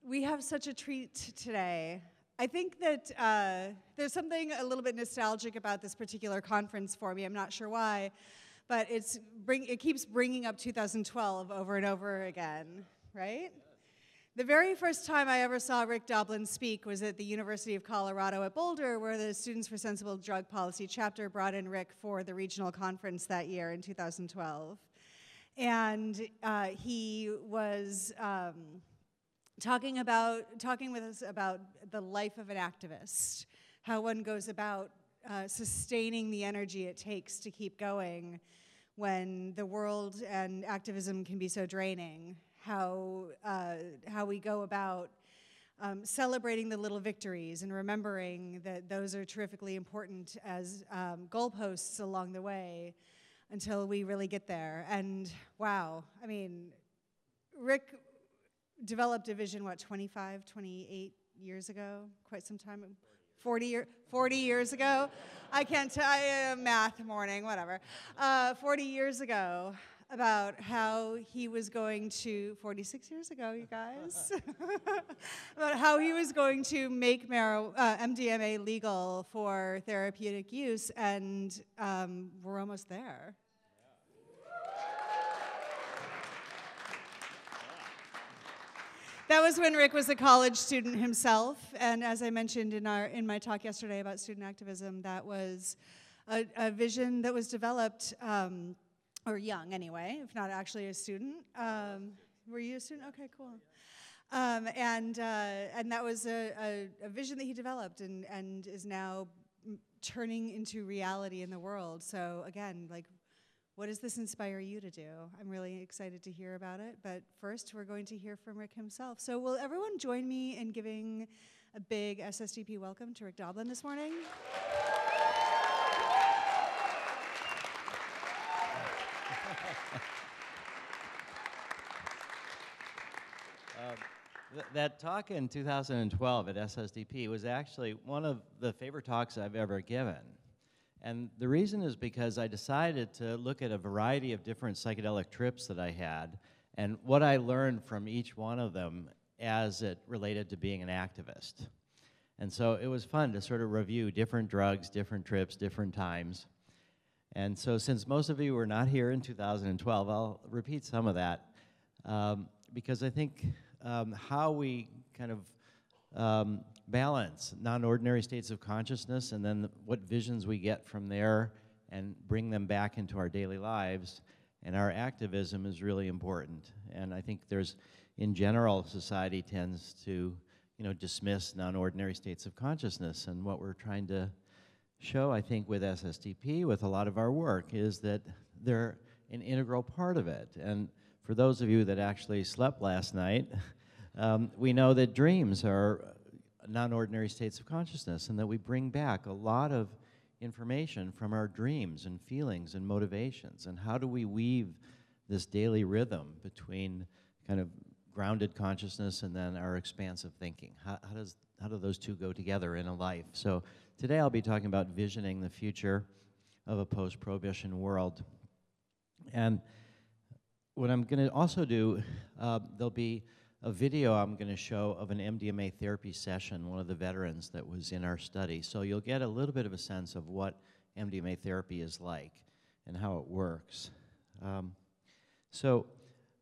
We have such a treat today. I think that there's something a little bit nostalgic about this particular conference for me. I'm not sure why, but it keeps bringing up 2012 over and over again, right? The very first time I ever saw Rick Doblin speak was at the University of Colorado at Boulder, where the Students for Sensible Drug Policy chapter brought in Rick for the regional conference that year in 2012. And he was talking with us about the life of an activist, how one goes about sustaining the energy it takes to keep going when the world and activism can be so draining, how we go about celebrating the little victories and remembering that those are terrifically important as goalposts along the way until we really get there. And wow, I mean, Rick developed a vision, 25, 28 years ago? Quite some time, 40 years ago? I can't tell, math morning, whatever. 40 years ago, about how he was going to, 46 years ago, you guys, about how he was going to make MDMA legal for therapeutic use, and we're almost there. That was when Rick was a college student himself, and as I mentioned in my talk yesterday about student activism, that was a vision that was developed, or young anyway, if not actually a student. Were you a student? Okay, cool. And that was a vision that he developed and is now turning into reality in the world. So again, like, what does this inspire you to do? I'm really excited to hear about it, but first we're going to hear from Rick himself. So will everyone join me in giving a big SSDP welcome to Rick Doblin this morning? That talk in 2012 at SSDP was actually one of the favorite talks I've ever given. And the reason is because I decided to look at a variety of different psychedelic trips that I had and what I learned from each one of them as it related to being an activist. And so it was fun to sort of review different drugs, different trips, different times. And so since most of you were not here in 2012, I'll repeat some of that because I think how we kind of balance non-ordinary states of consciousness and then what visions we get from there and bring them back into our daily lives and our activism is really important. And I think there's, in general, society tends to, dismiss non-ordinary states of consciousness, and what we're trying to show, I think, with SSDP, with a lot of our work, is that they're an integral part of it. And for those of you that actually slept last night, we know that dreams are non-ordinary states of consciousness and that we bring back a lot of information from our dreams and feelings and motivations. And how do we weave this daily rhythm between kind of grounded consciousness and then our expansive thinking? How do those two go together in a life? So today I'll be talking about visioning the future of a post-prohibition world. And what I'm going to also do, there'll be a video I'm going to show of an MDMA therapy session, one of the veterans that was in our study. So you'll get a little bit of a sense of what MDMA therapy is like and how it works. So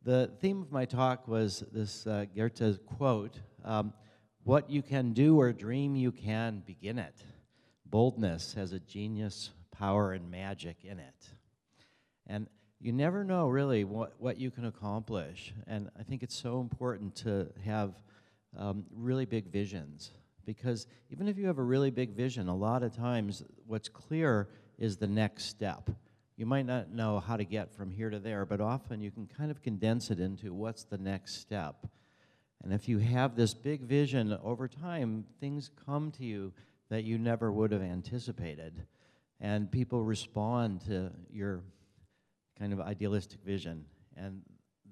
the theme of my talk was this Goethe quote, "What you can do or dream you can, begin it. Boldness has a genius, power, and magic in it." And you never know really what you can accomplish, and I think it's so important to have really big visions, because even if you have a really big vision, a lot of times what's clear is the next step. You might not know how to get from here to there, but often you can kind of condense it into what's the next step. And if you have this big vision, over time, things come to you that you never would have anticipated, and people respond to your kind of idealistic vision, and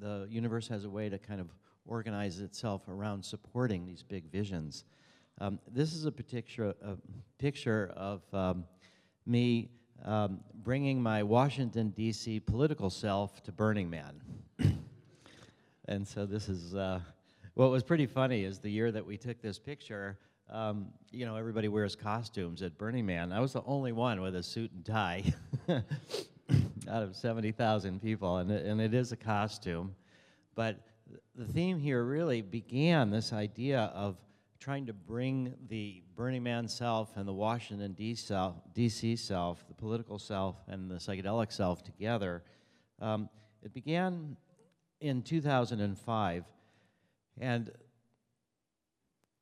the universe has a way to kind of organize itself around supporting these big visions. This is a picture of me bringing my Washington, D.C. political self to Burning Man. And so this is What was pretty funny is the year that we took this picture, you know, everybody wears costumes at Burning Man. I was the only one with a suit and tie out of 70,000 people, and it is a costume. But the theme here really began this idea of trying to bring the Burning Man self and the Washington, D.C. self, the political self, and the psychedelic self together. It began in 2005, and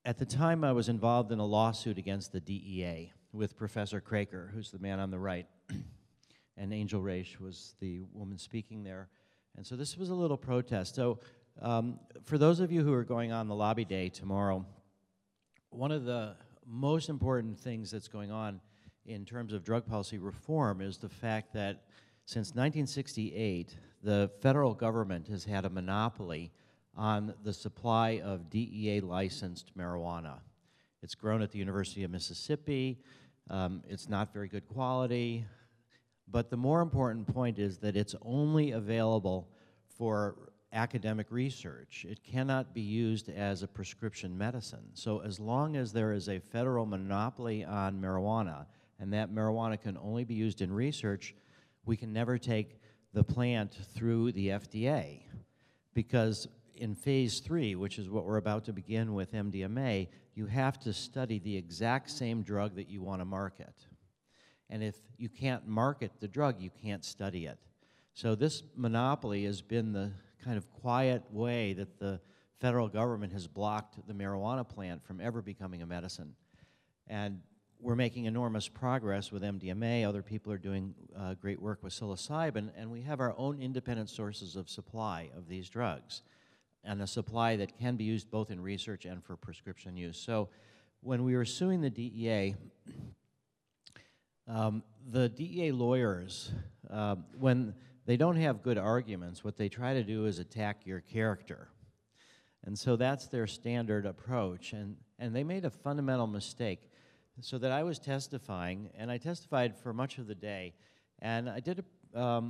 at the time I was involved in a lawsuit against the DEA with Professor Craker, who's the man on the right, and Angel Raish was the woman speaking there. And so this was a little protest. So for those of you who are going on the lobby day tomorrow, one of the most important things that's going on in terms of drug policy reform is the fact that since 1968, the federal government has had a monopoly on the supply of DEA-licensed marijuana. It's grown at the University of Mississippi. It's not very good quality. But the more important point is that it's only available for academic research. It cannot be used as a prescription medicine. So as long as there is a federal monopoly on marijuana, and that marijuana can only be used in research, we can never take the plant through the FDA. Because in phase 3, which is what we're about to begin with MDMA, you have to study the exact same drug that you want to market. And if you can't market the drug, you can't study it. So this monopoly has been the kind of quiet way that the federal government has blocked the marijuana plant from ever becoming a medicine. And we're making enormous progress with MDMA. Other people are doing great work with psilocybin, and we have our own independent sources of supply of these drugs, and a supply that can be used both in research and for prescription use. So when we were suing the DEA lawyers, when they don't have good arguments, what they try to do is attack your character. And so that's their standard approach. And they made a fundamental mistake. So that I was testifying, and I testified for much of the day, and I did, I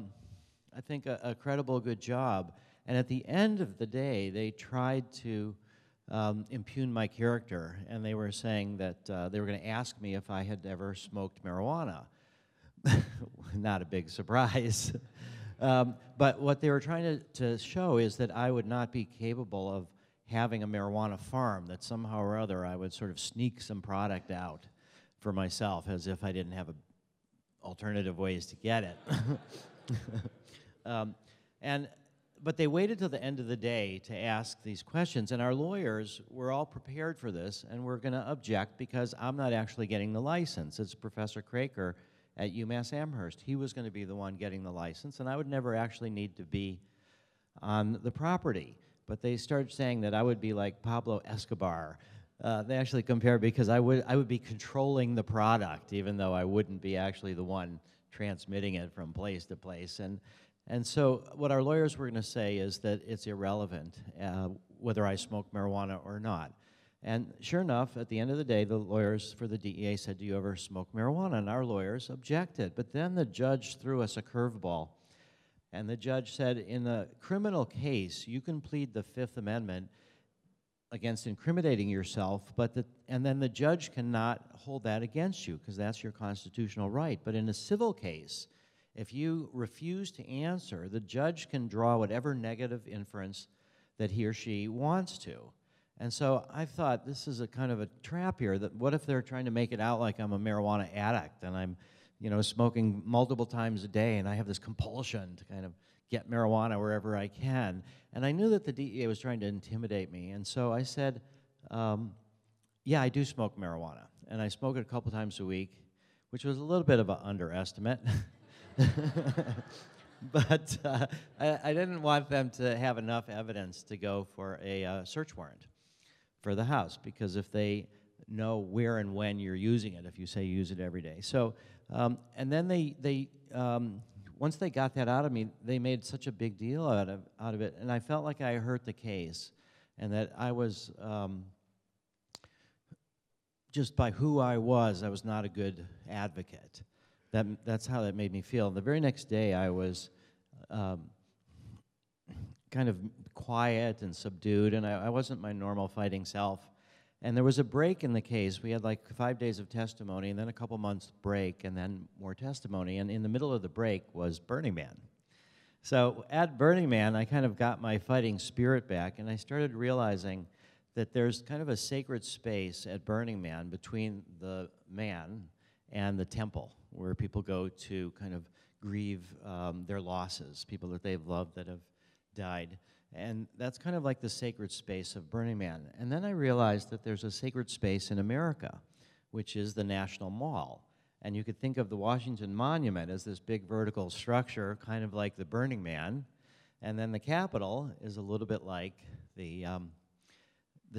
think, a credible, good job. And at the end of the day, they tried to impugn my character, and they were saying that they were going to ask me if I had ever smoked marijuana. Not a big surprise. But what they were trying to show is that I would not be capable of having a marijuana farm, that somehow or other I would sort of sneak some product out for myself as if I didn't have alternative ways to get it. But they waited till the end of the day to ask these questions, and our lawyers were all prepared for this, and we're going to object because I'm not actually getting the license. It's Professor Craker at UMass Amherst. He was going to be the one getting the license, and I would never actually need to be on the property. But they started saying that I would be like Pablo Escobar. They actually compared because I would be controlling the product, even though I wouldn't be actually the one transmitting it from place to place. And so what our lawyers were going to say is that it's irrelevant whether I smoke marijuana or not. And sure enough, at the end of the day, the lawyers for the DEA said, "Do you ever smoke marijuana?" And our lawyers objected. But then the judge threw us a curveball. And the judge said, in a criminal case, you can plead the Fifth Amendment against incriminating yourself, and then the judge cannot hold that against you because that's your constitutional right. But in a civil case, if you refuse to answer, the judge can draw whatever negative inference that he or she wants to. And so I thought, this is a kind of a trap here, that what if they're trying to make it out like I'm a marijuana addict and I'm, you know, smoking multiple times a day and I have this compulsion to kind of get marijuana wherever I can. And I knew that the DEA was trying to intimidate me. And so I said, yeah, I do smoke marijuana. And I smoke it a couple times a week, which was a little bit of an underestimate. But I didn't want them to have enough evidence to go for a search warrant for the house, because if they know where and when you're using it, if you say you use it every day. So, and then they once they got that out of me, they made such a big deal out of it, and I felt like I hurt the case, and that I was, just by who I was not a good advocate. That's how that made me feel. The very next day, I was kind of quiet and subdued, and I wasn't my normal fighting self. And there was a break in the case. We had like 5 days of testimony, and then a couple months break, and then more testimony. And in the middle of the break was Burning Man. So at Burning Man, I kind of got my fighting spirit back, and I started realizing that there's kind of a sacred space at Burning Man between the man and the temple, where people go to kind of grieve their losses, people that they've loved that have died. And that's kind of like the sacred space of Burning Man. And then I realized that there's a sacred space in America, which is the National Mall. And you could think of the Washington Monument as this big vertical structure, kind of like the Burning Man. And then the Capitol is a little bit like the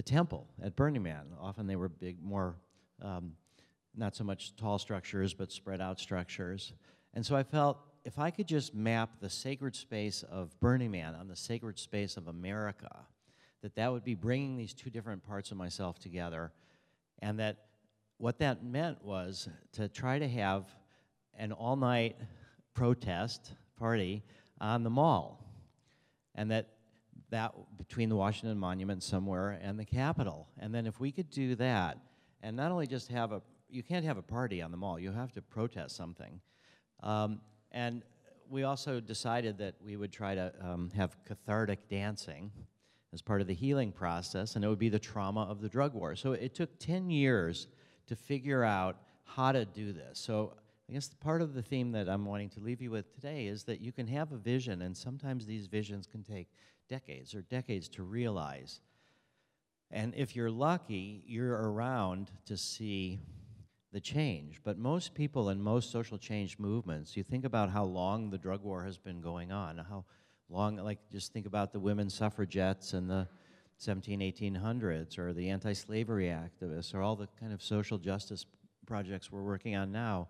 temple at Burning Man. Often they were big, more, not so much tall structures, but spread out structures. And so I felt if I could just map the sacred space of Burning Man on the sacred space of America, that would be bringing these two different parts of myself together, and that what that meant was to try to have an all-night protest party on the mall, and that between the Washington Monument somewhere and the Capitol. And then if we could do that, and not only just you can't have a party on the mall, you have to protest something. And we also decided that we would try to have cathartic dancing as part of the healing process, and it would be the trauma of the drug war. So it took 10 years to figure out how to do this. So I guess part of the theme that I'm wanting to leave you with today is that you can have a vision, and sometimes these visions can take decades to realize. And if you're lucky, you're around to see the change. But most people in most social change movements, you think about how long the drug war has been going on, how long, like just think about the women suffragettes in the 1800s, or the anti-slavery activists, or all the kind of social justice projects we're working on now.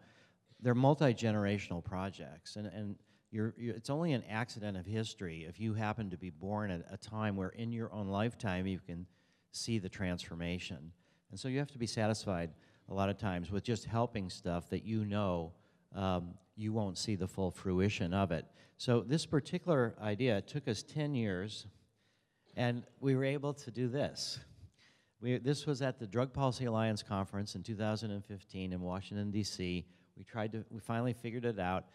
They're multi-generational projects, and it's only an accident of history if you happen to be born at a time where in your own lifetime you can see the transformation. And so you have to be satisfied a lot of times with just helping stuff that you know you won't see the full fruition of it. So this particular idea took us 10 years, and we were able to do this. This was at the Drug Policy Alliance Conference in 2015 in Washington, D.C. We finally figured it out.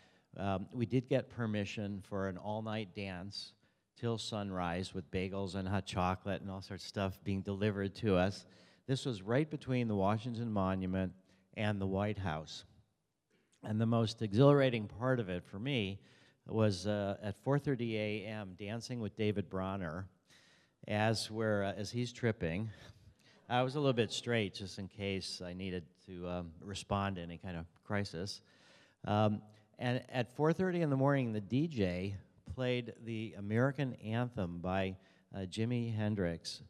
We did get permission for an all-night dance till sunrise with bagels and hot chocolate and all sorts of stuff being delivered to us. This was right between the Washington Monument and the White House. And the most exhilarating part of it for me was at 4:30 a.m. dancing with David Bronner as he's tripping. I was a little bit straight just in case I needed to respond to any kind of crisis. And at 4:30 in the morning, the DJ played the American anthem by Jimi Hendrix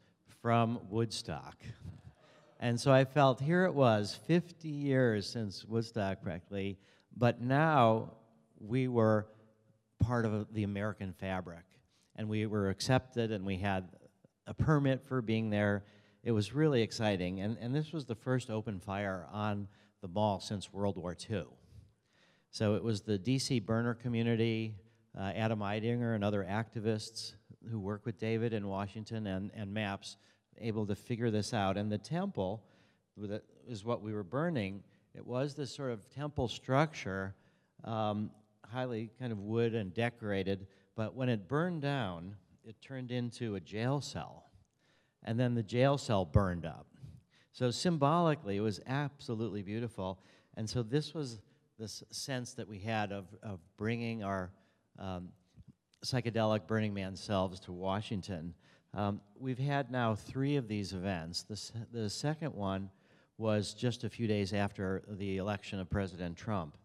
from Woodstock. And so I felt here it was 50 years since Woodstock practically, but now we were part of the American fabric, and we were accepted, and we had a permit for being there. It was really exciting, and this was the first open fire on the mall since World War II. So it was the DC burner community, Adam Eidinger and other activists who work with David in Washington and MAPS, able to figure this out. And the temple is what we were burning. It was this sort of temple structure, highly kind of wood and decorated, but when it burned down, it turned into a jail cell. And then the jail cell burned up. So symbolically, it was absolutely beautiful. And so this was this sense that we had of bringing our psychedelic Burning Man selves to Washington. We've had now 3 of these events. The second one was just a few days after the election of President Trump,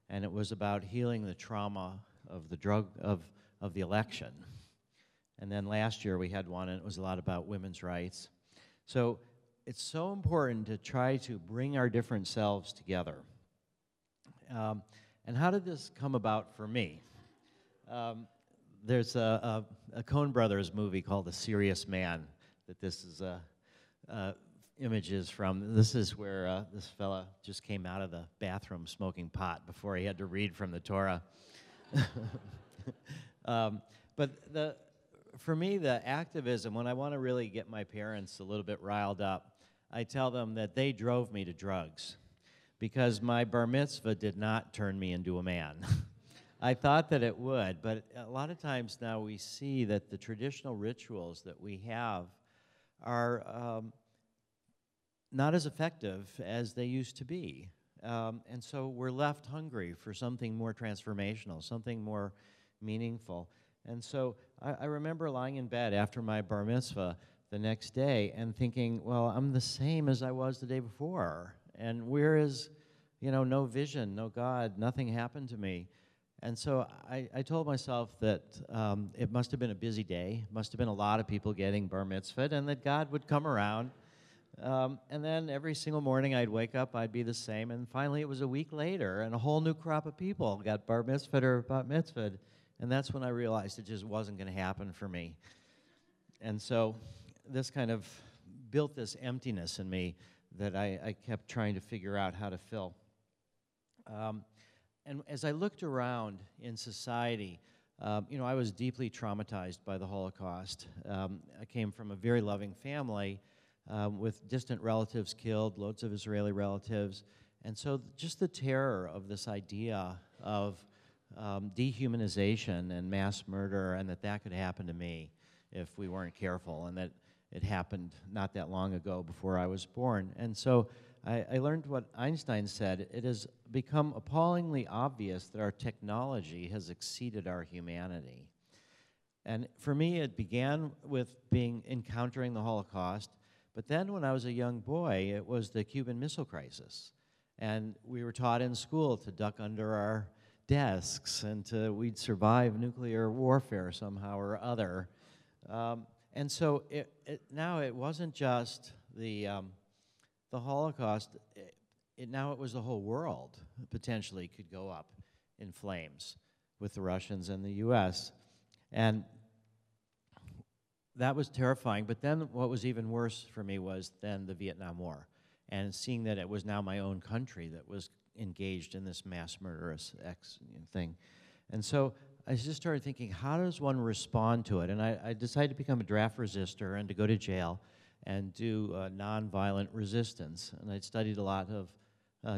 and it was about healing the trauma of the election. And then last year we had one, and it was a lot about women's rights. So it's so important to try to bring our different selves together. And how did this come about for me? There's a Coen Brothers movie called The Serious Man that this is images from. This is where this fella just came out of the bathroom smoking pot before he had to read from the Torah. But for me, the activism, when I want to really get my parents a little bit riled up, I tell them that they drove me to drugs because my bar mitzvah did not turn me into a man. I thought that it would, but a lot of times now we see that the traditional rituals that we have are not as effective as they used to be. And so we're left hungry for something more transformational, something more meaningful. And so I remember lying in bed after my bar mitzvah the next day and thinking, well, I'm the same as I was the day before. And where is, no vision, no God, nothing happened to me. And so I told myself that it must have been a busy day, must have been a lot of people getting bar mitzvahed, and that God would come around. And then every single morning I'd wake up, I'd be the same, and finally it was a week later, and a whole new crop of people got bar mitzvahed or bat mitzvahed, and that's when I realized it just wasn't going to happen for me. And so this kind of built this emptiness in me that I kept trying to figure out how to fill. And as I looked around in society, I was deeply traumatized by the Holocaust. I came from a very loving family with distant relatives killed, loads of Israeli relatives. And so just the terror of this idea of dehumanization and mass murder, and that could happen to me if we weren't careful, and that it happened not that long ago before I was born. And so I learned what Einstein said: it has become appallingly obvious that our technology has exceeded our humanity. And for me, it began with encountering the Holocaust, but then when I was a young boy, it was the Cuban Missile Crisis. And we were taught in school to duck under our desks and we'd survive nuclear warfare somehow or other. And so now it wasn't just the Holocaust, now it was the whole world potentially could go up in flames with the Russians and the US. And that was terrifying, but then what was even worse for me was then the Vietnam War, and seeing that it was now my own country that was engaged in this mass murderous thing. And so I just started thinking, how does one respond to it? And I decided to become a draft resistor and to go to jail and do nonviolent resistance. And I'd studied a lot of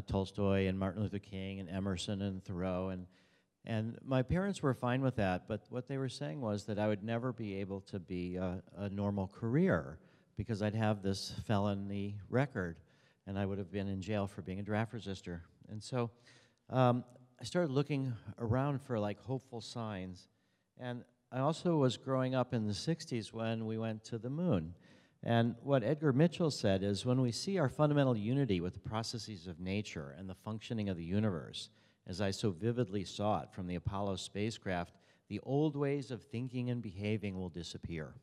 Tolstoy and Martin Luther King and Emerson and Thoreau, and my parents were fine with that, but what they were saying was that I would never be able to be a normal career because I'd have this felony record, and I would have been in jail for being a draft resistor. And so I started looking around for hopeful signs. And I also was growing up in the 60s when we went to the moon. And what Edgar Mitchell said is, when we see our fundamental unity with the processes of nature and the functioning of the universe, as I so vividly saw it from the Apollo spacecraft, the old ways of thinking and behaving will disappear.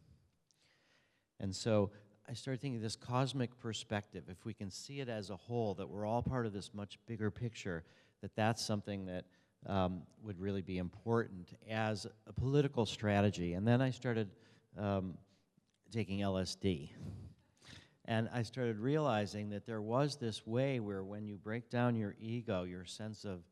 And so I started thinking this cosmic perspective, if we can see it as a whole, that we're all part of this much bigger picture, that's something that would really be important as a political strategy. And then I started taking LSD. And I started realizing that there was this way where when you break down your ego, your sense of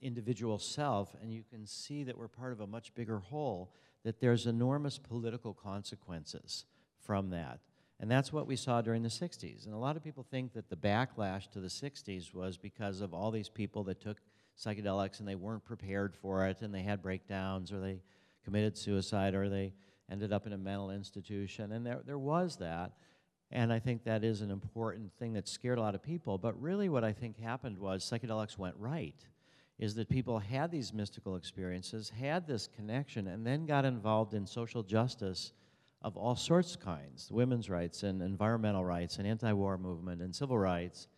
individual self, and you can see that we're part of a much bigger whole, that there's enormous political consequences from that. And that's what we saw during the 60s. And a lot of people think that the backlash to the 60s was because of all these people that took psychedelics and they weren't prepared for it, and they had breakdowns, or they committed suicide, or they ended up in a mental institution. And there was that. And I think that is an important thing that scared a lot of people. But really what I think happened was psychedelics went right, is that people had these mystical experiences, had this connection, and then got involved in social justice of all sorts of kinds, women's rights and environmental rights and anti-war movement and civil rights.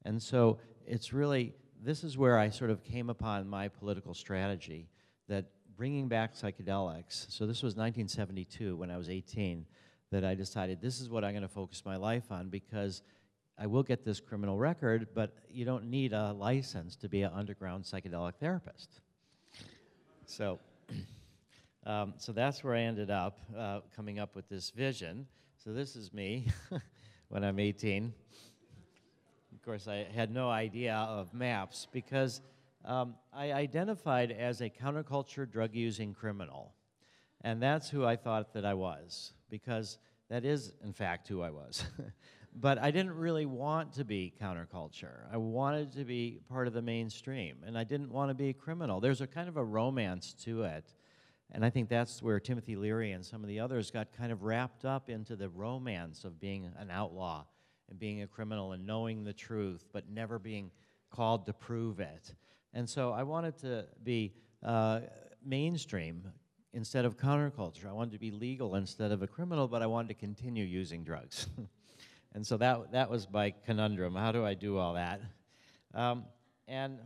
And so it's really, this is where I sort of came upon my political strategy, that bringing back psychedelics, so this was 1972 when I was 18, that I decided this is what I'm going to focus my life on, because I will get this criminal record, but you don't need a license to be an underground psychedelic therapist. So that's where I ended up coming up with this vision. So this is me when I'm 18. Of course, I had no idea of MAPS because I identified as a counterculture drug-using criminal. And that's who I thought that I was, because that is, in fact, who I was. But I didn't really want to be counterculture. I wanted to be part of the mainstream, and I didn't want to be a criminal. There's a kind of a romance to it, and I think that's where Timothy Leary and some of the others got kind of wrapped up into the romance of being an outlaw and being a criminal and knowing the truth, but never being called to prove it. And so I wanted to be mainstream instead of counterculture. I wanted to be legal instead of a criminal, but I wanted to continue using drugs. And so that was my conundrum. How do I do all that? And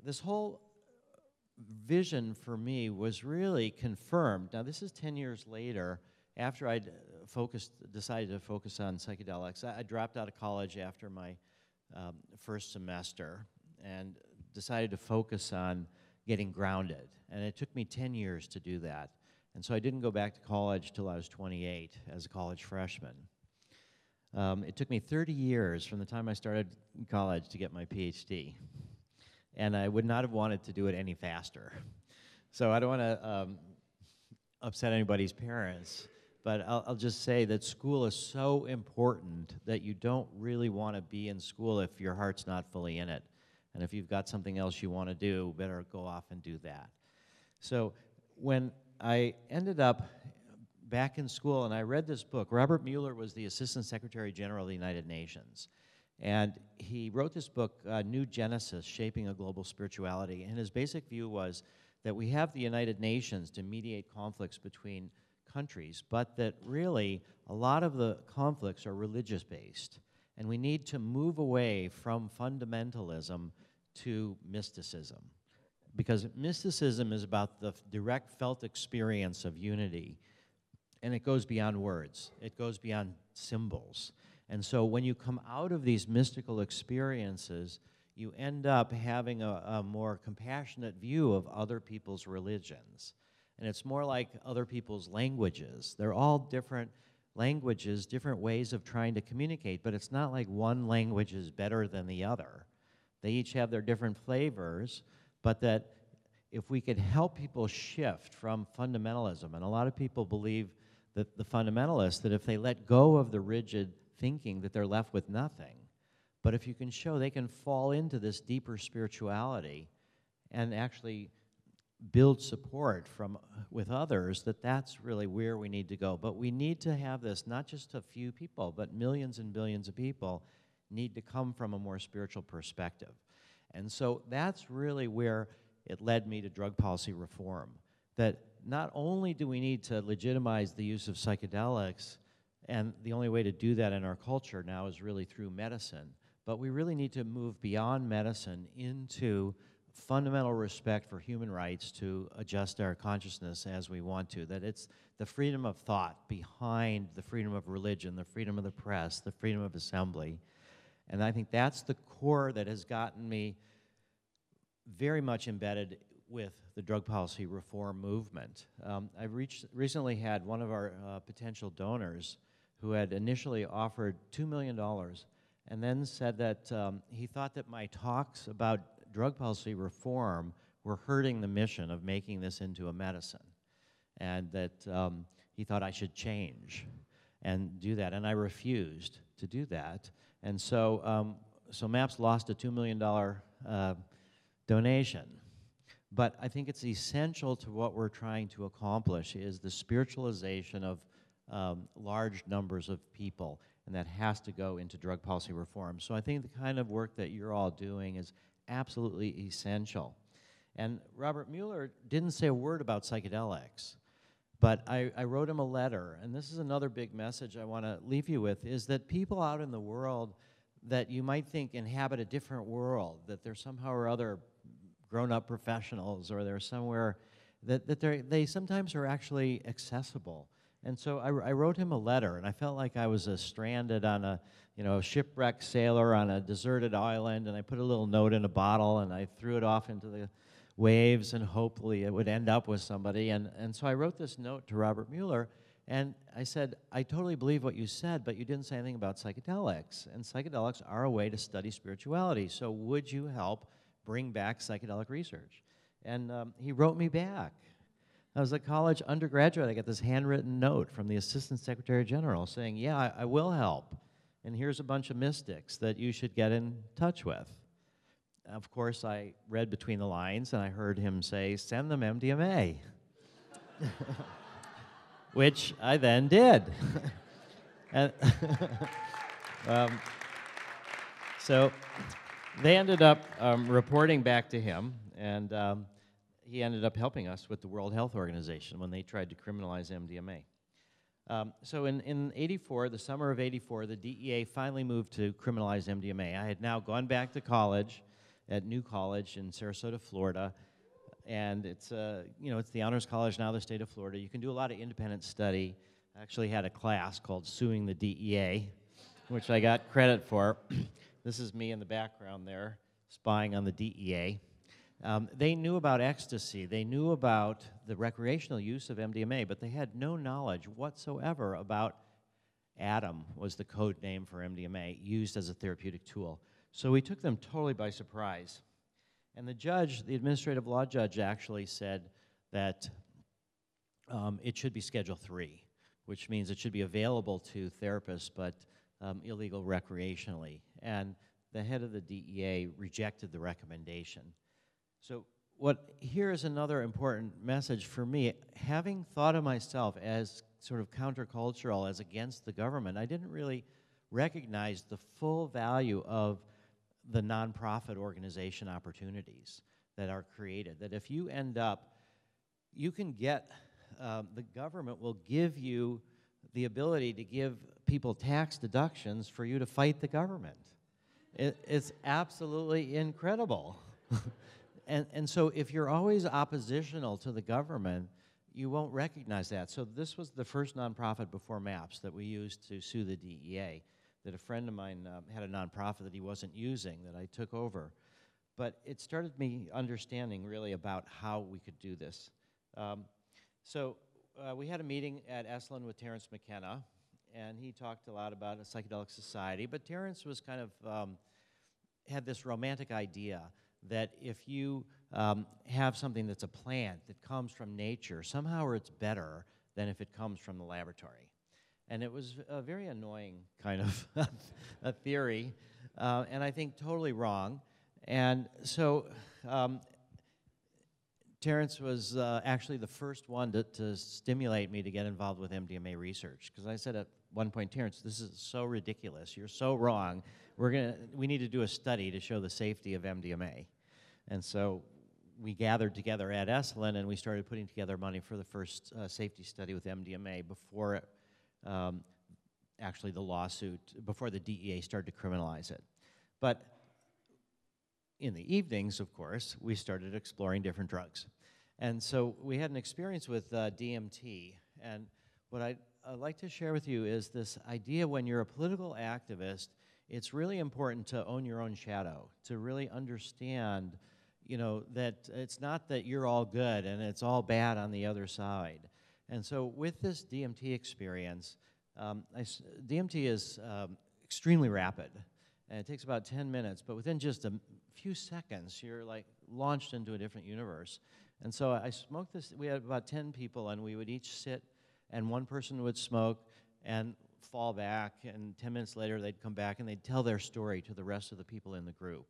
this whole vision for me was really confirmed. Now, this is 10 years later, after I'd decided to focus on psychedelics. I dropped out of college after my first semester and decided to focus on getting grounded. And it took me 10 years to do that. And so I didn't go back to college till I was 28 as a college freshman. It took me 30 years from the time I started college to get my PhD. And I would not have wanted to do it any faster. So I don't want to upset anybody's parents, but I'll just say that school is so important that you don't really want to be in school if your heart's not fully in it. And if you've got something else you want to do, better go off and do that. So when I ended up back in school and I read this book, Robert Mueller was the Assistant Secretary General of the United Nations. And he wrote this book, New Genesis, Shaping a Global Spirituality. And his basic view was that we have the United Nations to mediate conflicts between countries, but that really a lot of the conflicts are religious-based. And we need to move away from fundamentalism to mysticism. Because mysticism is about the direct felt experience of unity. And it goes beyond words. It goes beyond symbols. And so when you come out of these mystical experiences, you end up having a more compassionate view of other people's religions. And it's more like other people's languages. They're all different languages, different ways of trying to communicate, but it's not like one language is better than the other. They each have their different flavors, but that if we could help people shift from fundamentalism, and a lot of people believe that the fundamentalists, that if they let go of the rigid thinking, that they're left with nothing. But if you can show they can fall into this deeper spirituality and actually build support with others, that's really where we need to go. But we need to have this, not just a few people, but millions and billions of people need to come from a more spiritual perspective. And so that's really where it led me to drug policy reform, that not only do we need to legitimize the use of psychedelics, and the only way to do that in our culture now is really through medicine, but we really need to move beyond medicine into fundamental respect for human rights to adjust our consciousness as we want to, that it's the freedom of thought behind the freedom of religion, the freedom of the press, the freedom of assembly. And I think that's the core that has gotten me very much embedded with the drug policy reform movement. I recently had one of our potential donors who had initially offered $2 million and then said that he thought that my talks about drug policy reform were hurting the mission of making this into a medicine, and that he thought I should change and do that, and I refused to do that. And so, so MAPS lost a $2 million donation. But I think it's essential to what we're trying to accomplish is the spiritualization of large numbers of people, and that has to go into drug policy reform. So I think the kind of work that you're all doing is absolutely essential. And Robert Mueller didn't say a word about psychedelics, but I wrote him a letter, and this is another big message I want to leave you with, is that people out in the world that you might think inhabit a different world, that they're somehow or other grown-up professionals, or they're somewhere that they sometimes are actually accessible. And so I wrote him a letter, and I felt like I was stranded on a shipwrecked sailor on a deserted island, and I put a little note in a bottle, and I threw it off into the waves, and hopefully it would end up with somebody. And so I wrote this note to Robert Mueller, and I said, I totally believe what you said, but you didn't say anything about psychedelics, and psychedelics are a way to study spirituality, so would you help bring back psychedelic research? And he wrote me back. I was a college undergraduate. I got this handwritten note from the Assistant Secretary General saying, yeah, I will help. And here's a bunch of mystics that you should get in touch with. Of course, I read between the lines, and I heard him say, send them MDMA, which I then did. And so they ended up reporting back to him, and he ended up helping us with the World Health Organization when they tried to criminalize MDMA. So in 84, the summer of 84, the DEA finally moved to criminalize MDMA. I had now gone back to college at New College in Sarasota, Florida, and it's it's the Honors College now of the state of Florida. You can do a lot of independent study. I actually had a class called Suing the DEA, which I got credit for. This is me in the background there, spying on the DEA. They knew about ecstasy. They knew about the recreational use of MDMA, but they had no knowledge whatsoever about Adam, was the code name for MDMA, used as a therapeutic tool. So we took them totally by surprise. And the judge, the administrative law judge, actually said that it should be Schedule III, which means it should be available to therapists, but illegal recreationally. And the head of the DEA rejected the recommendation. So here is another important message for me. Having thought of myself as sort of countercultural, as against the government, I didn't really recognize the full value of the nonprofit organization opportunities that are created. That if you end up, you can get, the government will give you the ability to give people tax deductions for you to fight the government. It's absolutely incredible. And so if you're always oppositional to the government, you won't recognize that. So this was the first nonprofit before MAPS that we used to sue the DEA, that a friend of mine had a nonprofit that he wasn't using that I took over. But it started me understanding really about how we could do this. We had a meeting at Esalen with Terence McKenna, and he talked a lot about a psychedelic society, but Terence was kind of, had this romantic idea that if you have something that's a plant that comes from nature, somehow it's better than if it comes from the laboratory. And it was a very annoying kind of a theory, and I think totally wrong. And so Terence was actually the first one to stimulate me to get involved with MDMA research, because I said at one point, Terence, this is so ridiculous. You're so wrong. We need to do a study to show the safety of MDMA. And so we gathered together at Esalen, and we started putting together money for the first safety study with MDMA before actually the lawsuit, before the DEA started to criminalize it. But in the evenings, of course, we started exploring different drugs. And so we had an experience with DMT, and what I'd like to share with you is this idea when you're a political activist, it's really important to own your own shadow, to really understand, that it's not that you're all good and it's all bad on the other side. And so with this DMT experience, DMT is extremely rapid, and it takes about 10 minutes, but within just a few seconds, you're like launched into a different universe. And so I smoked this, we had about 10 people, and we would each sit, and one person would smoke and fall back, and 10 minutes later they'd come back and they'd tell their story to the rest of the people in the group.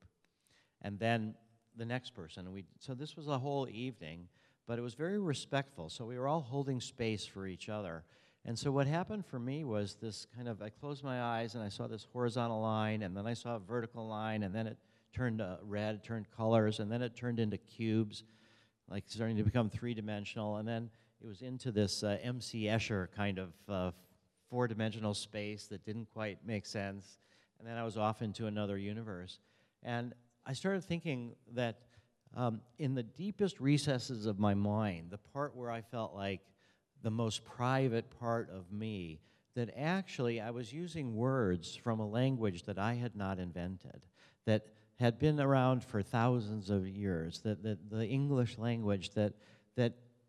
And then the next person, so this was a whole evening, but it was very respectful, so we were all holding space for each other. And so what happened for me was this kind of, I closed my eyes and I saw this horizontal line, and then I saw a vertical line, and then it turned red, turned colors, and then it turned into cubes, like starting to become three-dimensional, and then it was into this M.C. Escher kind of four-dimensional space that didn't quite make sense, and then I was off into another universe. And I started thinking that in the deepest recesses of my mind, the part where I felt like the most private part of me, that actually I was using words from a language that I had not invented, that had been around for thousands of years, that the English language, that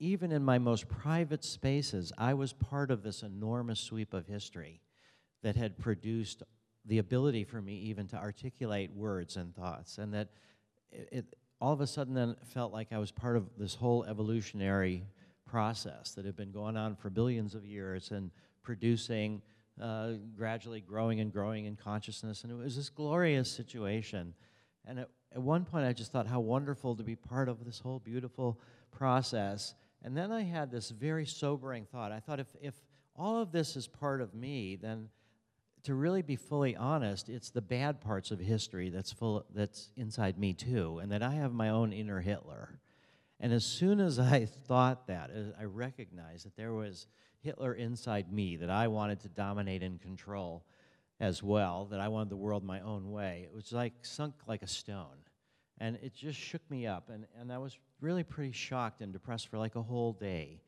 even in my most private spaces, I was part of this enormous sweep of history that had produced the ability for me even to articulate words and thoughts, and that it all of a sudden then felt like I was part of this whole evolutionary process that had been going on for billions of years and producing, gradually growing and growing in consciousness. And it was this glorious situation. And at one point, I just thought how wonderful to be part of this whole beautiful process. And then I had this very sobering thought. I thought, if all of this is part of me, then to really be fully honest, it's the bad parts of history that's inside me too, and that I have my own inner Hitler. And as soon as I thought that, I recognized that there was Hitler inside me, that I wanted to dominate and control as well, that I wanted the world my own way. It was like sunk like a stone. And it just shook me up, and I was really pretty shocked and depressed for like a whole day.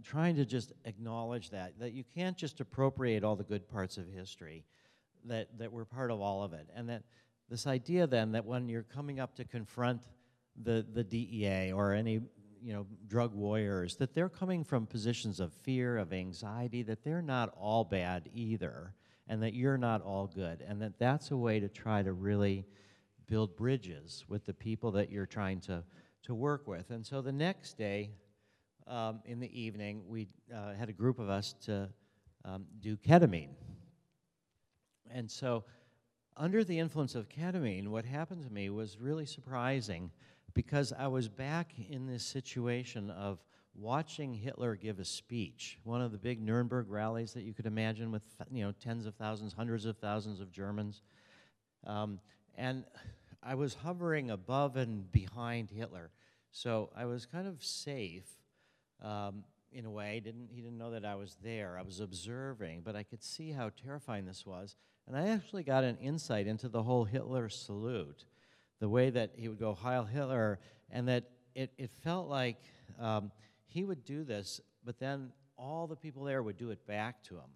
Trying to just acknowledge that you can't just appropriate all the good parts of history, that we're part of all of it. And that this idea then that when you're coming up to confront the DEA or any drug warriors, that they're coming from positions of fear, of anxiety, that they're not all bad either, and that you're not all good, and that that's a way to try to really build bridges with the people that you're trying to work with. And so the next day, in the evening, we had a group of us to do ketamine. And so under the influence of ketamine, what happened to me was really surprising, because I was back in this situation of watching Hitler give a speech, one of the big Nuremberg rallies that you could imagine with tens of thousands, hundreds of thousands of Germans. And I was hovering above and behind Hitler. So I was kind of safe. In a way, he didn't know that I was there. I was observing, but I could see how terrifying this was. And I actually got an insight into the whole Hitler salute, the way that he would go, Heil Hitler, and that it felt like he would do this, but then all the people there would do it back to him.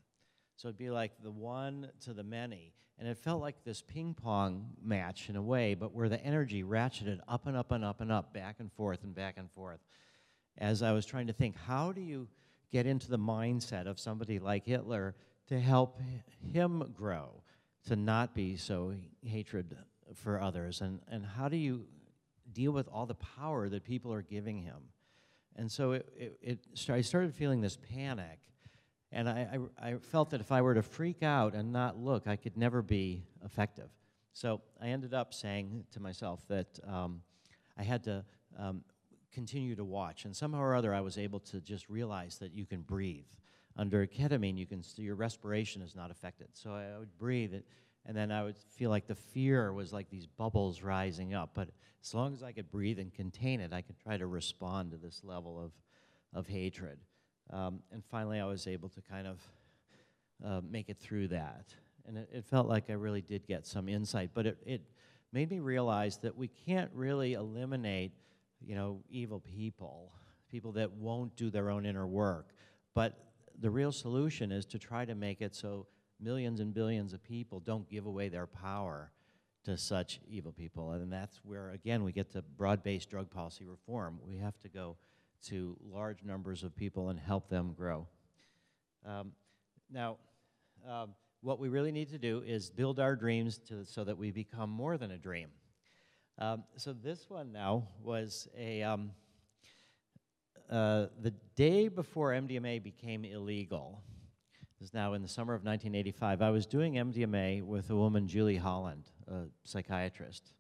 So it'd be like the one to the many. And it felt like this ping pong match in a way, but where the energy ratcheted up and up and up and up, back and forth and back and forth. As I was trying to think, how do you get into the mindset of somebody like Hitler to help him grow, to not be so hatred for others, and how do you deal with all the power that people are giving him? And so I started feeling this panic, and I felt that if I were to freak out and not look, I could never be effective. So I ended up saying to myself that I had to continue to watch, and somehow or other I was able to just realize that you can breathe. Under ketamine, your respiration is not affected. So I would breathe it, and then I would feel like the fear was like these bubbles rising up. But as long as I could breathe and contain it, I could try to respond to this level of hatred. And finally, I was able to kind of make it through that. And it felt like I really did get some insight. But it made me realize that we can't really eliminate evil people that won't do their own inner work. But the real solution is to try to make it so millions and billions of people don't give away their power to such evil people. And that's where, again, we get to broad-based drug policy reform. We have to go to large numbers of people and help them grow. Now, what we really need to do is build our dreams so that we become more than a dream. So this one now was the day before MDMA became illegal. This is now in the summer of 1985. I was doing MDMA with a woman, Julie Holland, a psychiatrist.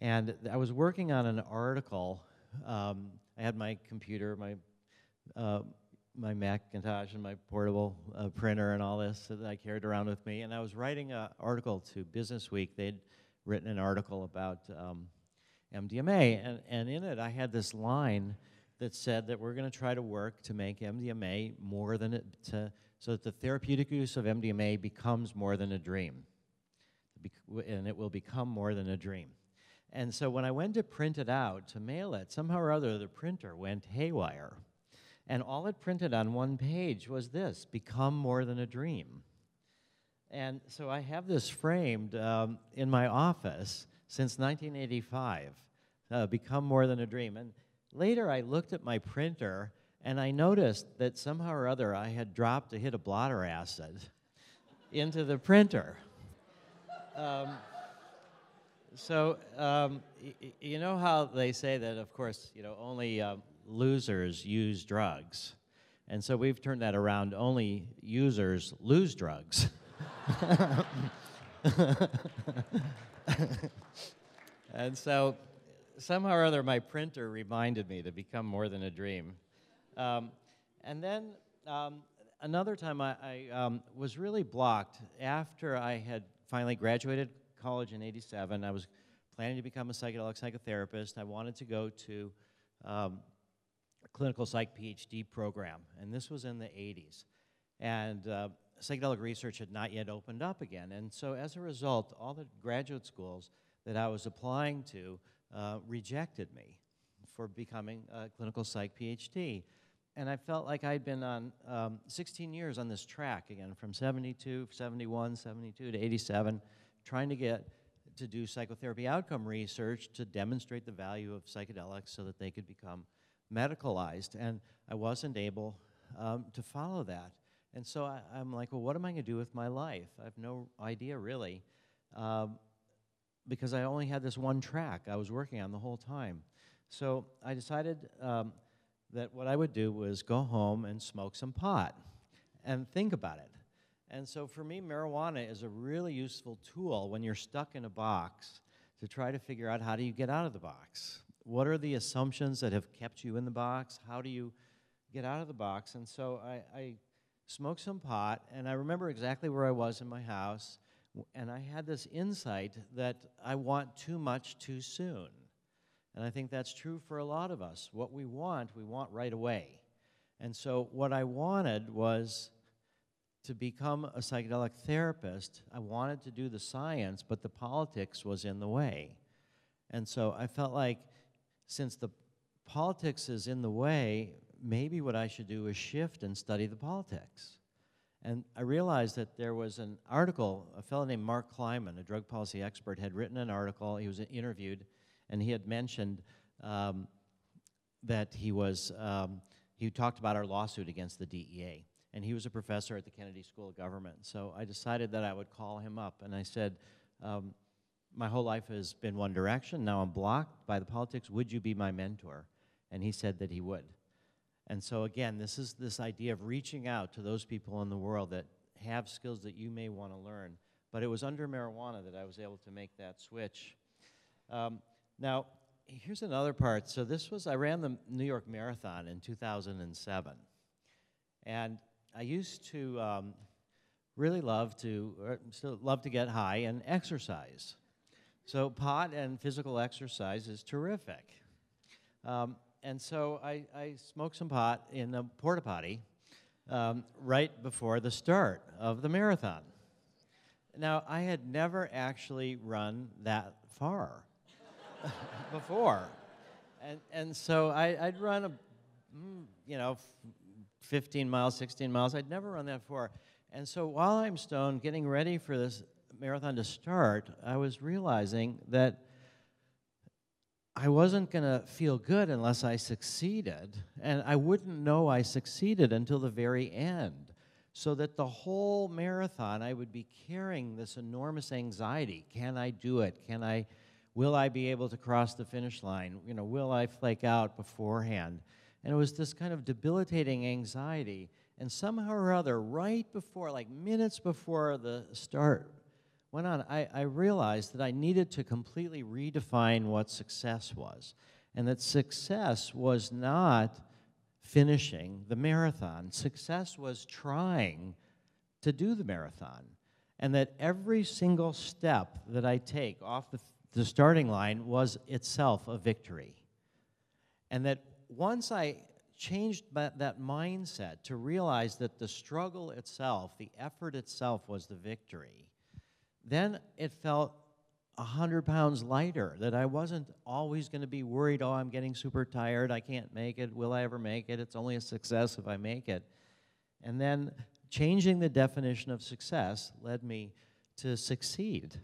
And I was working on an article. I had my computer, my Macintosh and my portable printer and all this that I carried around with me. And I was writing an article to Business Week. They'd written an article about MDMA, and in it I had this line that said that we're going to try to work to make MDMA more than so that the therapeutic use of MDMA becomes more than a dream, and it will become more than a dream. And so when I went to print it out, to mail it, somehow or other the printer went haywire, and all it printed on one page was this: become more than a dream. And so I have this framed in my office since 1985, become more than a dream. And later I looked at my printer and I noticed that somehow or other I had dropped a hit of blotter acid into the printer. You know how they say that, of course, only losers use drugs. And so we've turned that around. Only users lose drugs. And so somehow or other, my printer reminded me to become more than a dream. And then another time I was really blocked after I had finally graduated college in '87. I was planning to become a psychedelic psychotherapist. I wanted to go to a clinical psych PhD program, and this was in the '80s. And psychedelic research had not yet opened up again. And so as a result, all the graduate schools that I was applying to rejected me for becoming a clinical psych PhD. And I felt like I'd been on 16 years on this track again, from 72, 71, 72 to 87, trying to get to do psychotherapy outcome research to demonstrate the value of psychedelics so that they could become medicalized. And I wasn't able to follow that. And so I'm like, well, what am I going to do with my life? I have no idea, really, because I only had this one track I was working on the whole time. So I decided that what I would do was go home and smoke some pot and think about it. And so for me, marijuana is a really useful tool when you're stuck in a box to try to figure out, how do you get out of the box? What are the assumptions that have kept you in the box? How do you get out of the box? And so I smoked some pot, and I remember exactly where I was in my house, and I had this insight that I want too much too soon. And I think that's true for a lot of us. What we want right away. And so what I wanted was to become a psychedelic therapist. I wanted to do the science, but the politics was in the way. And so I felt like, since the politics is in the way, maybe what I should do is shift and study the politics. And I realized that there was an article, a fellow named Mark Kleiman, a drug policy expert, had written an article. He was interviewed, and he had mentioned that he talked about our lawsuit against the DEA. And he was a professor at the Kennedy School of Government. So I decided that I would call him up, and I said, my whole life has been one direction. Now I'm blocked by the politics. Would you be my mentor? And he said that he would. And so again, this is this idea of reaching out to those people in the world that have skills that you may want to learn. But it was under marijuana that I was able to make that switch. Now, here's another part. So I ran the New York Marathon in 2007. And I used to really still love to get high and exercise. So pot and physical exercise is terrific. And so I smoked some pot in a porta potty right before the start of the marathon. Now, I had never actually run that far before. And so I'd run 15 miles, 16 miles. I'd never run that far. And so while I'm stoned, getting ready for this marathon to start, I was realizing that I wasn't going to feel good unless I succeeded. And I wouldn't know I succeeded until the very end. So that the whole marathon, I would be carrying this enormous anxiety. Can I do it? Will I be able to cross the finish line? Will I flake out beforehand? And it was this kind of debilitating anxiety. And somehow or other, right before, like minutes before the start went on, I realized that I needed to completely redefine what success was. And that success was not finishing the marathon. Success was trying to do the marathon. And that every single step that I take off the starting line was itself a victory. And that once I changed that mindset to realize that the struggle itself, the effort itself was the victory, then it felt 100 pounds lighter, that I wasn't always going to be worried, oh, I'm getting super tired, I can't make it, will I ever make it? It's only a success if I make it. And then changing the definition of success led me to succeed,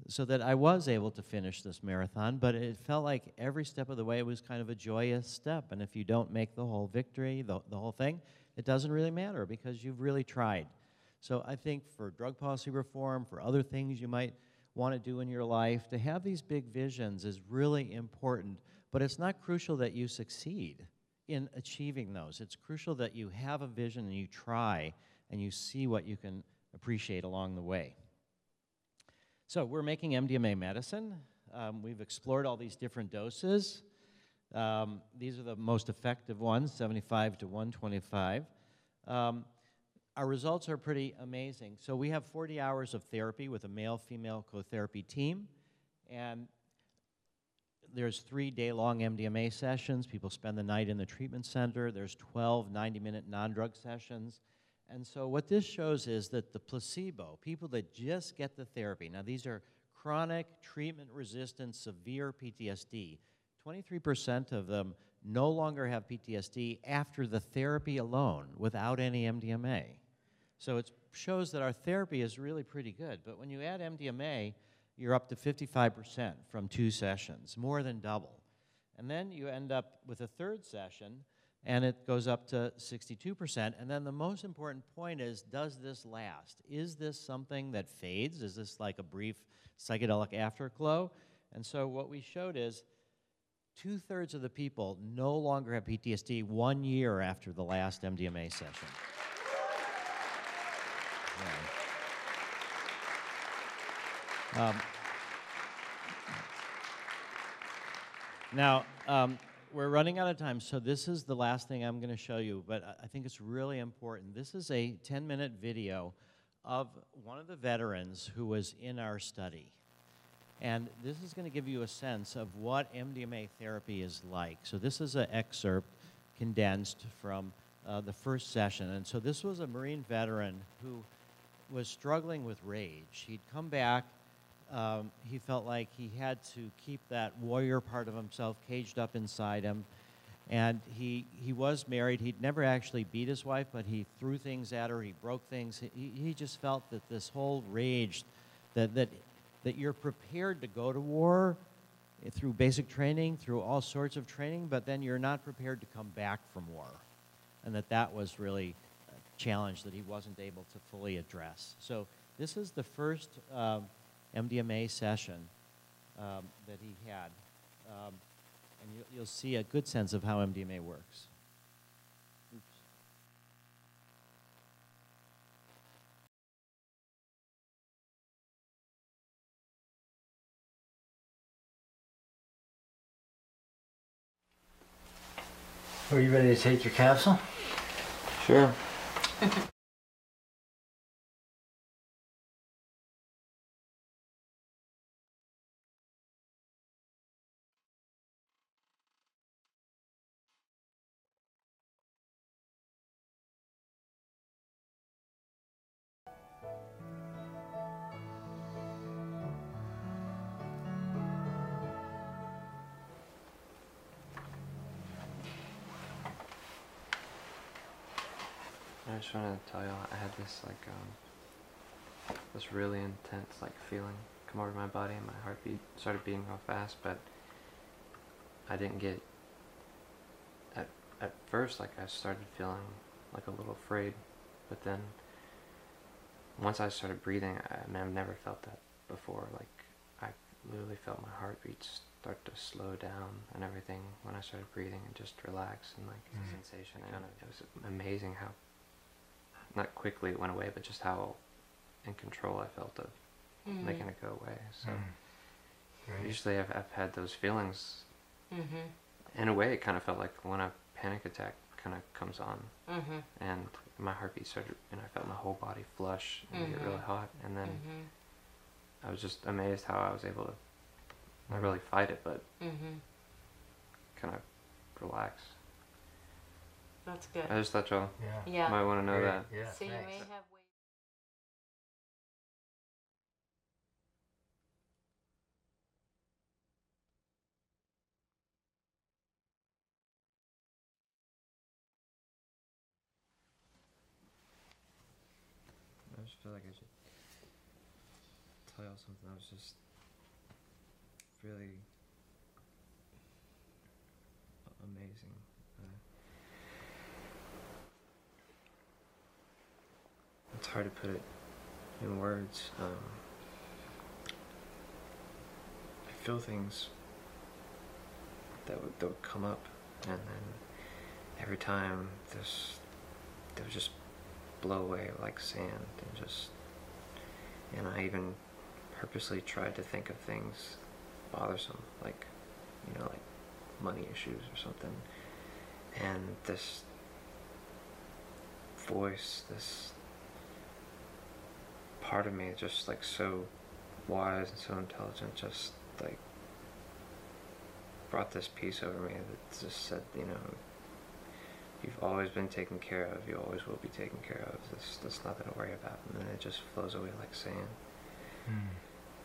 so that I was able to finish this marathon, but it felt like every step of the way was kind of a joyous step. And if you don't make the whole victory, the whole thing, it doesn't really matter because you've really tried. So I think for drug policy reform, for other things you might want to do in your life, to have these big visions is really important. But it's not crucial that you succeed. in achieving those. It's crucial that you have a vision and you try and you see what you can appreciate along the way. So we're making MDMA medicine. We've explored all these different doses. These are the most effective ones, 75 to 125. Our results are pretty amazing. So we have 40 hours of therapy with a male-female co-therapy team, and there's 3 day-long MDMA sessions. People spend the night in the treatment center. There's 12 90-minute non-drug sessions. And so what this shows is that the placebo, people that just get the therapy, now these are chronic, treatment-resistant, severe PTSD. 23% of them no longer have PTSD after the therapy alone without any MDMA. So it shows that our therapy is really pretty good. But when you add MDMA, you're up to 55% from 2 sessions, more than double. And then you end up with a 3rd session, and it goes up to 62%. And then the most important point is, does this last? Is this something that fades? Is this like a brief psychedelic afterglow? And so what we showed is 2/3 of the people no longer have PTSD 1 year after the last MDMA session. Yeah. Now, we're running out of time, so this is the last thing I'm going to show you, but I think it's really important. This is a 10-minute video of one of the veterans who was in our study. And this is going to give you a sense of what MDMA therapy is like. So this is an excerpt condensed from the first session. And so this was a Marine veteran who was struggling with rage. He'd come back. He felt like he had to keep that warrior part of himself caged up inside him. And he was married. He'd never actually beat his wife, but he threw things at her. He broke things. He just felt that this whole rage, that you're prepared to go to war through basic training, through all sorts of training, but then you're not prepared to come back from war. And that was really a challenge that he wasn't able to fully address. So this is the first MDMA session that he had. And you'll see a good sense of how MDMA works. Oops. Are you ready to take your capsule? Sure. I just want to tell you, I had this this really intense feeling come over my body, and my heartbeat started beating real fast. But I didn't get. At first, I started feeling a little afraid, but then once I started breathing, I've never felt that before. I literally felt my heartbeat start to slow down and everything when I started breathing and just relax, and the sensation. And it was amazing how. Not quickly it went away, but just how in control I felt of making it go away. So usually I've had those feelings. In a way, it kind of felt like when a panic attack kind of comes on, and my heartbeat started, and I felt my whole body flush and get really hot, and then I was just amazed how I was able to not really fight it, but kind of relax. That's good. I just thought y'all Yeah. might want to know that. Yeah, So you thanks. may have I just feel like I should tell y'all something that was just really amazing. It's hard to put it in words. I feel things that would come up, and then every time they would just blow away like sand, and I even purposely tried to think of things bothersome, like, like money issues or something. And this voice, this part of me, just like so wise and so intelligent, just like brought this peace over me that just said, you've always been taken care of, you always will be taken care of, there's nothing to worry about. And then it just flows away like sand.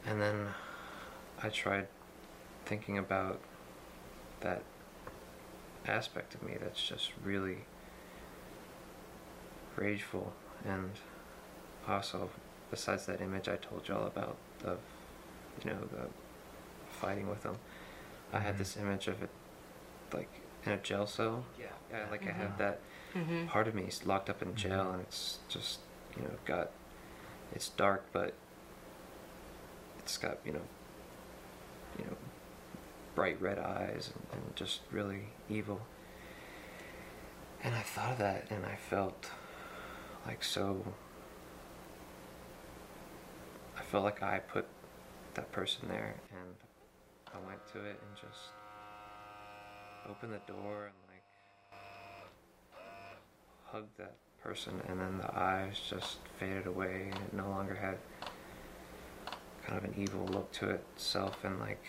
And then I tried thinking about that aspect of me that's just really rageful, and also, besides that image I told y'all about of, the fighting with them, I had this image of it like in a jail cell. Yeah, like I have that part of me is locked up in jail, and it's just, it's dark, but it's got, bright red eyes and just really evil. And I thought of that, and I felt like I felt like I put that person there, and I went to it and just opened the door and like hugged that person, and then the eyes just faded away, and it no longer had kind of an evil look to itself, and like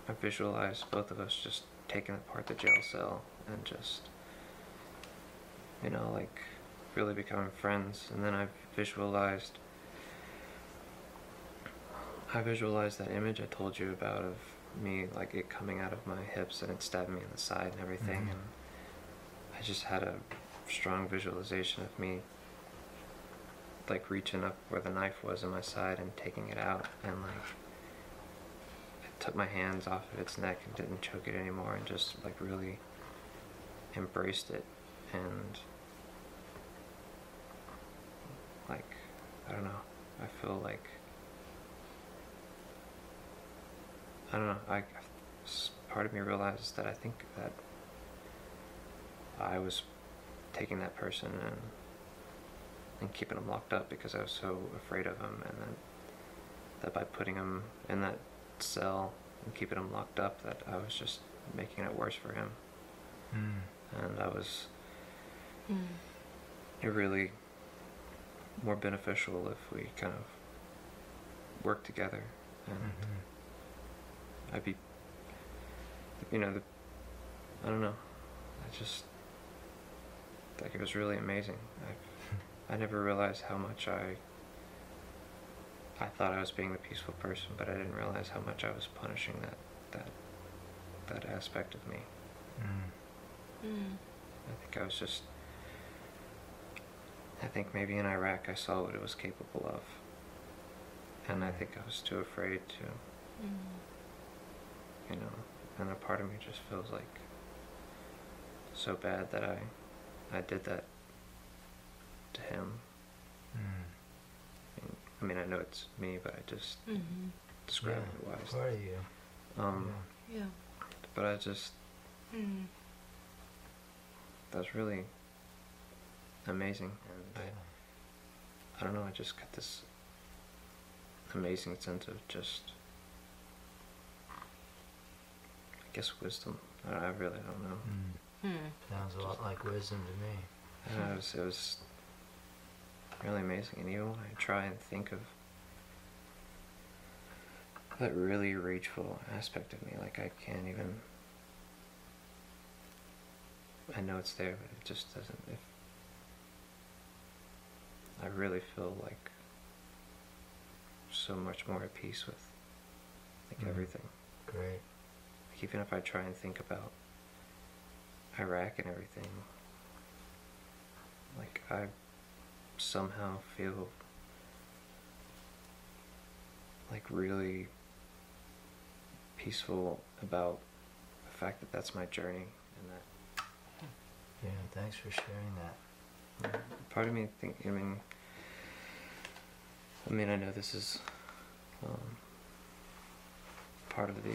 I visualized both of us just taking apart the jail cell and just, like really becoming friends. And then I visualized that image I told you about of me, like it coming out of my hips and it stabbing me in the side and everything. And I just had a strong visualization of me like reaching up where the knife was in my side and taking it out, and like I took my hands off of its neck and didn't choke it anymore, and just like really embraced it. And like, I don't know, I feel like, I don't know, part of me realizes that I think that I was taking that person and keeping him locked up because I was so afraid of him, and then that by putting him in that cell and keeping him locked up, that I was just making it worse for him. And I was it really more beneficial if we kind of worked together, and I'd be, I don't know, I just, like, it was really amazing. I never realized how much I thought I was being the peaceful person, but I didn't realize how much I was punishing that aspect of me. I think maybe in Iraq I saw what it was capable of, and I think I was too afraid to, and a part of me just feels like so bad that I did that to him. I mean, I know it's me, but I just describe it wisely. Part of you. Yeah. But I just, that was really amazing, and I don't know, I just got this amazing sense of just, I guess, wisdom. I really don't know. Sounds a lot like wisdom to me. And it was really amazing. And even when I try and think of that really rageful aspect of me, like I can't even, I know it's there, but it just doesn't, I really feel like so much more at peace with like everything. Great. Like, even if I try and think about Iraq and everything, like I somehow feel like really peaceful about the fact that that's my journey, and that Yeah, thanks for sharing that. part of me I know this is part of the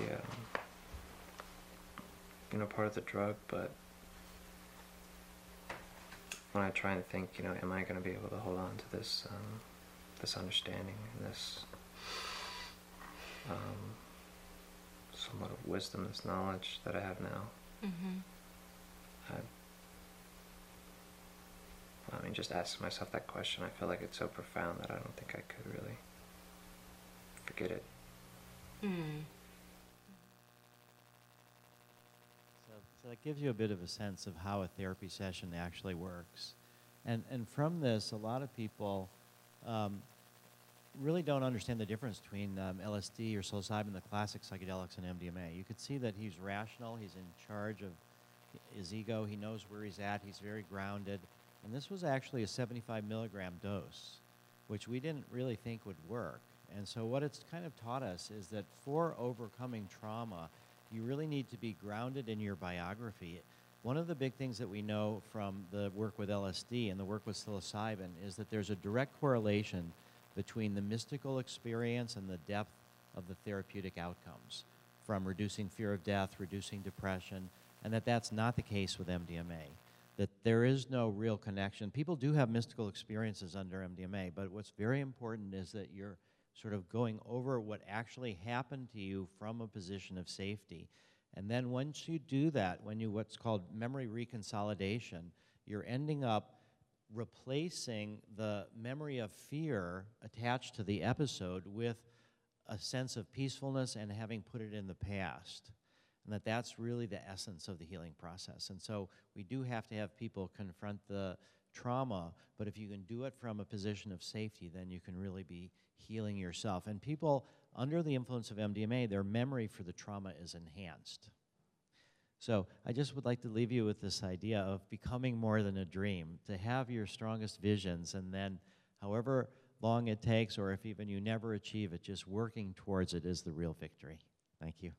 part of the drug, but when I try and think, am I going to be able to hold on to this, this understanding and this somewhat of wisdom, this knowledge that I have now. Mm-hmm. I mean, just asking myself that question, I feel like it's so profound that I don't think I could really forget it. Mm. So that gives you a bit of a sense of how a therapy session actually works. And from this, a lot of people really don't understand the difference between LSD or psilocybin, the classic psychedelics, and MDMA. You could see that he's rational, he's in charge of his ego, he knows where he's at, he's very grounded. And this was actually a 75 milligram dose, which we didn't really think would work. And so what it's kind of taught us is that for overcoming trauma, you really need to be grounded in your biography. One of the big things that we know from the work with LSD and the work with psilocybin is that there's a direct correlation between the mystical experience and the depth of the therapeutic outcomes, from reducing fear of death, reducing depression, and that's not the case with MDMA. That there is no real connection. People do have mystical experiences under MDMA, but what's very important is that you're sort of going over what actually happened to you from a position of safety. And then once you do that, when you what's called memory reconsolidation, you're ending up replacing the memory of fear attached to the episode with a sense of peacefulness and having put it in the past. And that's really the essence of the healing process. And so we do have to have people confront the trauma, but if you can do it from a position of safety, then you can really be healing yourself. And people under the influence of MDMA, their memory for the trauma is enhanced. So I just would like to leave you with this idea of becoming more than a dream, to have your strongest visions, and then however long it takes, or if even you never achieve it, just working towards it is the real victory. Thank you.